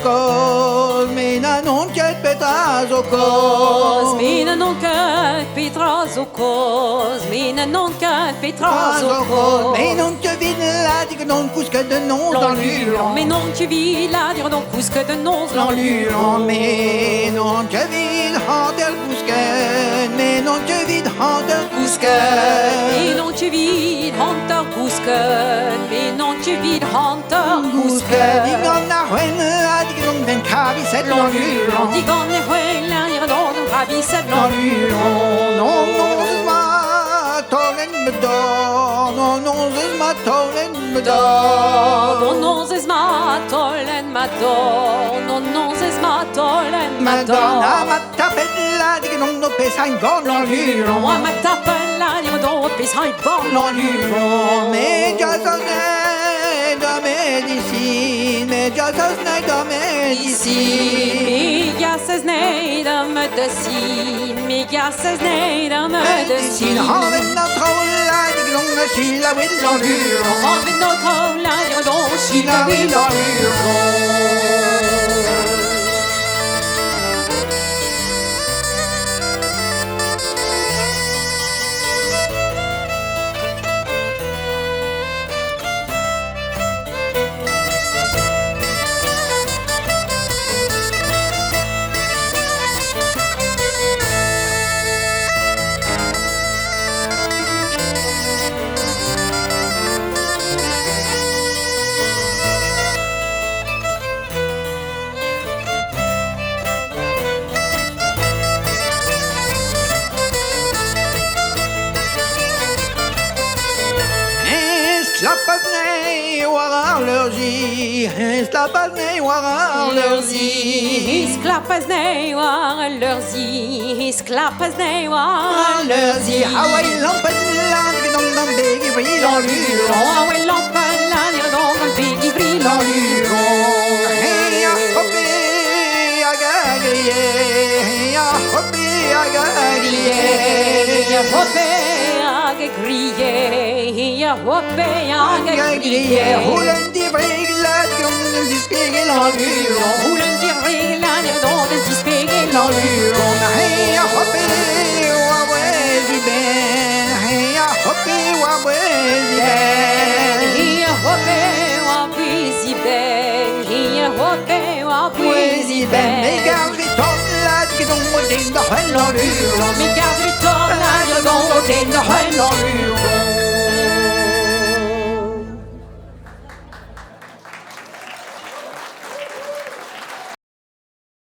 cos, mina non che petras o cos, mina non che petras o cos, mina non che petras o cos, mais non que vide la digue non cusque de non dans l'huron, mais non tu vis là dire donc cusque de non dans l'huron, mais non que vide hanter cusque, mais non que vide hanter cusque, mais non tu vis hanter cusque, mais non tu vis hanter cusque, digon na wen la digue non den cavi set dans l'huron, digon ne hwen la dire donc rabi set dans l'huron, non non ma tolen me dor, non non ma tolen me dor, non non es ma tolen ma dor, non non es ma tolen ma dor. Madonna ma tapella di che non pesa in bon l'huron, moi ma tapella dire donc pesa in bon l'huron, mais già sonne da medicine, mais già sonne da medicine, ja se znei da medicine, mais ja se znei da medicine. Haven na trolla di che non scilla with l'huron, Haven no trolla dire donc scilla with l'huron. Slapasnei war allergie, slapasnei war allergie, Sklapaznei war allergie, sklapaznei war allergie. Hawaii lampeland que non dan begi vril en l'huron, Hawaii lampeland dire donc un bigi vril en l'huron. Hey ya hoppe ya gagriye, hey ya hoppe ya gagriye, hoppe age grille, ja hoppe age grille. Hulen di vriglet gungen di spegel en l'huron, Hulen di vriglet dire donc des dispegel en l'huron. Hey ya hoppe wa wezi ben, hey ya hoppe wa wezi ben, ja hoppe wa wezi ben, ja hoppe wa wezi ben. mais garde ton la que ton modin da hell en l'huron, Mais